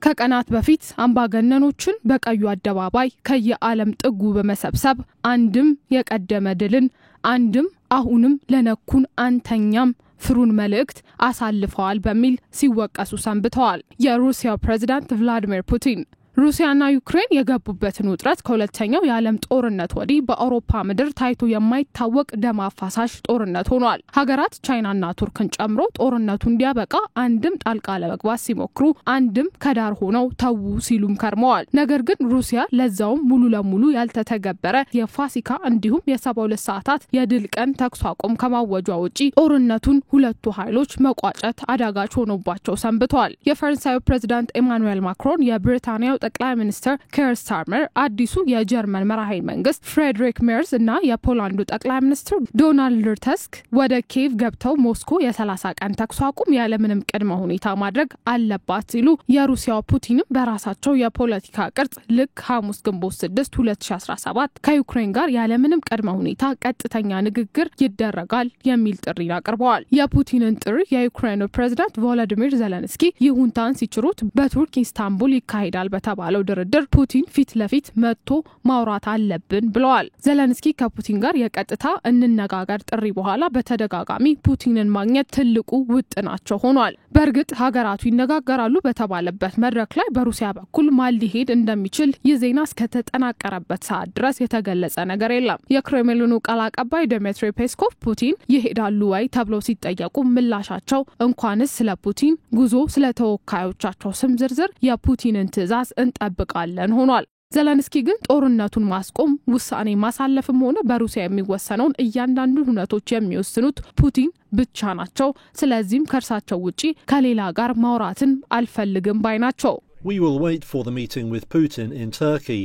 ከቀናት በፊት አምባገነኖችን በቀዩ አደባባይ ከየዓለም ጥጉ በመሰብሰብ አንድም የቀደመ ድልን አንድም አሁንም ለነኩን አንተኛም ፍሩን መልእክት አሳልፈዋል በሚል ሲወቀሱ ሰንብተዋል። የሩሲያው ፕሬዝዳንት ቭላዲሚር ፑቲን ሩሲያና ዩክሬን የገቡበትን ውጥረት ከሁለተኛው የዓለም ጦርነት ወዲህ በአውሮፓ ምድር ታይቶ የማይታወቅ ደም አፋሳሽ ጦርነት ሆኗል። ሀገራት ቻይናና ቱርክን ጨምሮ ጦርነቱ እንዲያበቃ አንድም ጣልቃ ለመግባት ሲሞክሩ አንድም ከዳር ሆነው ተው ሲሉም ከርመዋል። ነገር ግን ሩሲያ ለዛውም ሙሉ ለሙሉ ያልተተገበረ የፋሲካ እንዲሁም የ72 ሰዓታት የድል ቀን ተኩስ አቁም ከማወጇ ውጪ ጦርነቱን ሁለቱ ኃይሎች መቋጨት አዳጋች ሆኖባቸው ሰንብተዋል። የፈረንሳዩ ፕሬዝዳንት ኢማኑኤል ማክሮን የብሪታንያው ጠቅላይ ሚኒስትር ኬር ስታርመር አዲሱ የጀርመን መራሄ መንግስት ፍሬድሪክ ሜርዝ እና የፖላንዱ ጠቅላይ ሚኒስትር ዶናልድ ተስክ ወደ ኪየቭ ገብተው ሞስኮ የ30 ቀን ተኩስ አቁም ያለምንም ቅድመ ሁኔታ ማድረግ አለባት ሲሉ የሩሲያው ፑቲንም በራሳቸው የፖለቲካ ቅርጽ ልክ ሐሙስ ግንቦት 6 2017 ከዩክሬን ጋር ያለምንም ቅድመ ሁኔታ ቀጥተኛ ንግግር ይደረጋል የሚል ጥሪ አቅርበዋል። የፑቲንን ጥሪ የዩክሬኑ ፕሬዝዳንት ቮሎዲሚር ዜሌንስኪ ይሁንታን ሲችሩት በቱርክ ኢስታንቡል ይካሄዳል ባለው ድርድር ፑቲን ፊት ለፊት መጥቶ ማውራት አለብን ብለዋል። ዜሌንስኪ ከፑቲን ጋር የቀጥታ እንነጋገር ጥሪ በኋላ በተደጋጋሚ ፑቲንን ማግኘት ትልቁ ውጥናቸው ሆኗል። በእርግጥ ሀገራቱ ይነጋገራሉ በተባለበት መድረክ ላይ በሩሲያ በኩል ማን ሊሄድ እንደሚችል የዜና እስከተጠናቀረበት ሰዓት ድረስ የተገለጸ ነገር የለም። የክሬምሊኑ ቃል አቀባይ ዲሚትሪ ፔስኮቭ ፑቲን ይሄዳሉ ወይ ተብለው ሲጠየቁ ምላሻቸው እንኳንስ ስለ ፑቲን ጉዞ ስለ ተወካዮቻቸው ስም ዝርዝር የፑቲንን ትዕዛዝ እንጠብቃለን ሆኗል። ዜሌንስኪ ግን ጦርነቱን ማስቆም ውሳኔ ማሳለፍም ሆነ በሩሲያ የሚወሰነውን እያንዳንዱ ሁነቶች የሚወስኑት ፑቲን ብቻ ናቸው። ስለዚህም ከርሳቸው ውጪ ከሌላ ጋር ማውራትን አልፈልግም ባይ ናቸው። We will wait for the meeting with Putin in Turkey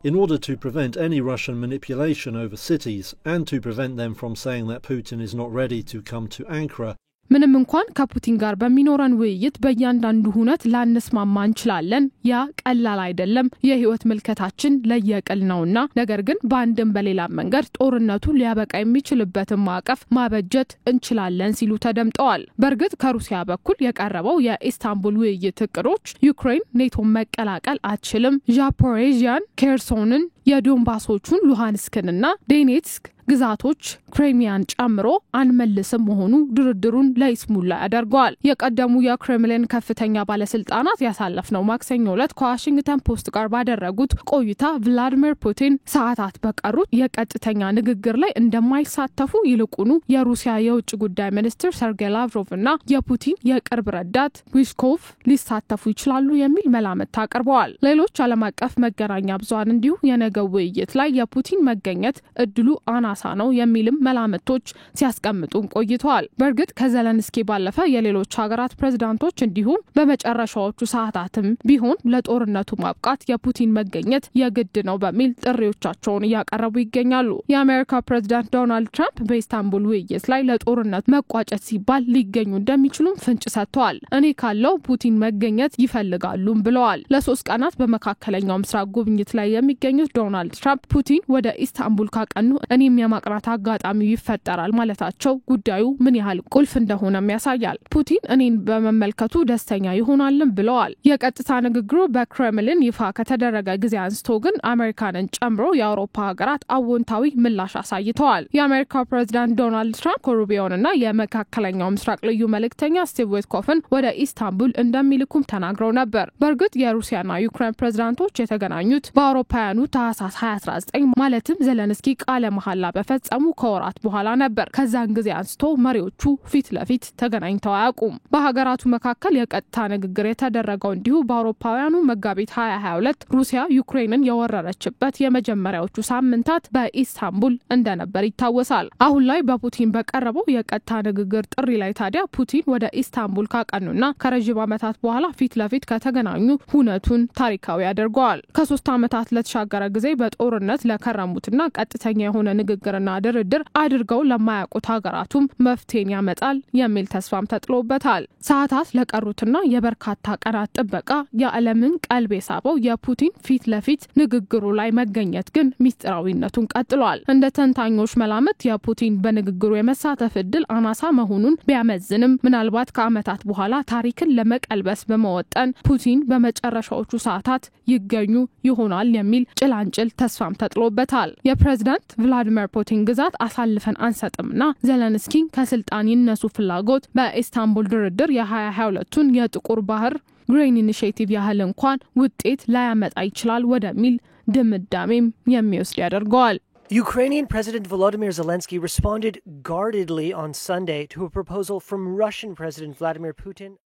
in order to prevent any Russian manipulation over cities and to prevent them from saying that Putin is not ready to come to Ankara. ምንም እንኳን ከፑቲን ጋር በሚኖረን ውይይት በእያንዳንዱ ሁነት ላንስማማ እንችላለን። ያ ቀላል አይደለም። የህይወት ምልከታችን ለየቅል ነውና ነገር ግን በአንድም በሌላ መንገድ ጦርነቱ ሊያበቃ የሚችልበትን ማዕቀፍ ማበጀት እንችላለን ሲሉ ተደምጠዋል። በእርግጥ ከሩሲያ በኩል የቀረበው የኢስታንቡል ውይይት እቅዶች ዩክሬን ኔቶን መቀላቀል አትችልም፣ ዛፖሪዥያን፣ ኬርሶንን፣ የዶንባሶቹን ሉሃንስክንና ዶኔትስክ ግዛቶች ክሬሚያን ጨምሮ አንመልስም መሆኑ ድርድሩን ለይስሙላ ያደርገዋል። የቀደሙ የክሬምሊን ከፍተኛ ባለስልጣናት ያሳለፍነው ማክሰኞ ዕለት ከዋሽንግተን ፖስት ጋር ባደረጉት ቆይታ ቭላዲሚር ፑቲን ሰዓታት በቀሩት የቀጥተኛ ንግግር ላይ እንደማይሳተፉ ይልቁኑ የሩሲያ የውጭ ጉዳይ ሚኒስትር ሰርጌይ ላቭሮቭና የፑቲን የቅርብ ረዳት ዊሽኮቭ ሊሳተፉ ይችላሉ የሚል መላምት አቅርበዋል። ሌሎች ዓለም አቀፍ መገናኛ ብዙሃን እንዲሁ የነገው ውይይት ላይ የፑቲን መገኘት እድሉ አናሳ ነው የሚልም መላምቶች ሲያስቀምጡም ቆይተዋል። በእርግጥ ከዜሌንስኪ ባለፈ የሌሎች ሀገራት ፕሬዝዳንቶች እንዲሁም በመጨረሻዎቹ ሰዓታትም ቢሆን ለጦርነቱ ማብቃት የፑቲን መገኘት የግድ ነው በሚል ጥሪዎቻቸውን እያቀረቡ ይገኛሉ። የአሜሪካ ፕሬዝዳንት ዶናልድ ትራምፕ በኢስታንቡል ውይይት ላይ ለጦርነት መቋጨት ሲባል ሊገኙ እንደሚችሉም ፍንጭ ሰጥተዋል። እኔ ካለው ፑቲን መገኘት ይፈልጋሉም ብለዋል። ለ3 ቀናት በመካከለኛው ምስራቅ ጉብኝት ላይ የሚገኙት ዶናልድ ትራምፕ ፑቲን ወደ ኢስታንቡል ካቀኑ እኔም የማቅራት አጋጣሚው ይፈጠራል ማለታቸው ጉዳዩ ምን ያህል ቁልፍ እንደሆነም ያሳያል። ፑቲን እኔን በመመልከቱ ደስተኛ ይሆናልም ብለዋል። የቀጥታ ንግግሩ በክሬምሊን ይፋ ከተደረገ ጊዜ አንስቶ ግን አሜሪካንን ጨምሮ የአውሮፓ ሀገራት አዎንታዊ ምላሽ አሳይተዋል። የአሜሪካ ፕሬዝዳንት ዶናልድ ትራምፕ ሩቢዮንና የመካከለኛው ምስራቅ ልዩ መልእክተኛ ስቲቭ ዊትኮፍን ወደ ኢስታንቡል እንደሚልኩም ተናግረው ነበር። በእርግጥ የሩሲያና ዩክሬን ፕሬዝዳንቶች የተገናኙት በአውሮፓውያኑ ታህሳስ 2019 ማለትም ዜሌንስኪ ቃለ መሐላ በፈጸሙ ከወራት በኋላ ነበር። ከዛን ጊዜ አንስቶ መሪዎቹ ፊት ለፊት ተገናኝተው አያውቁም። በሀገራቱ መካከል የቀጥታ ንግግር የተደረገው እንዲሁ በአውሮፓውያኑ መጋቢት 2022 ሩሲያ ዩክሬንን የወረረችበት የመጀመሪያዎቹ ሳምንታት በኢስታንቡል እንደነበር ይታወሳል። አሁን ላይ በፑቲን በቀረበው የቀጥታ ንግግር ጥሪ ላይ ታዲያ ፑቲን ወደ ኢስታንቡል ካቀኑና ከረጅም ዓመታት በኋላ ፊት ለፊት ከተገናኙ ሁነቱን ታሪካዊ ያደርገዋል። ከ3 ዓመታት ለተሻገረ ጊዜ ጊዜ በጦርነት ለከረሙትና ቀጥተኛ የሆነ ንግግርና ድርድር አድርገው ለማያውቁት ሀገራቱም መፍትሄን ያመጣል የሚል ተስፋም ተጥሎበታል። ሰዓታት ለቀሩትና የበርካታ ቀናት ጥበቃ የዓለምን ቀልብ የሳበው የፑቲን ፊት ለፊት ንግግሩ ላይ መገኘት ግን ሚስጥራዊነቱን ቀጥሏል። እንደ ተንታኞች መላምት የፑቲን በንግግሩ የመሳተፍ እድል አናሳ መሆኑን ቢያመዝንም ምናልባት ከዓመታት በኋላ ታሪክን ለመቀልበስ በመወጠን ፑቲን በመጨረሻዎቹ ሰዓታት ይገኙ ይሆናል የሚል ጭላንጭል ተስፋም ተጥሎበታል። የፕሬዝዳንት ቭላዲሚር ፑቲን ግዛት አሳልፈን አንሰጥምና ዘለንስኪን ከስልጣን ይነሱ ፍላጎት በኢስታንቡል ድርድር የ2022ቱን የጥቁር ባህር ግሬን ኢኒሺዬቲቭ ያህል እንኳን ውጤት ላያመጣ ይችላል ወደሚል ድምዳሜም የሚወስድ ያደርገዋል። Ukrainian President Volodymyr Zelensky responded guardedly on Sunday to a proposal from Russian President Vladimir Putin.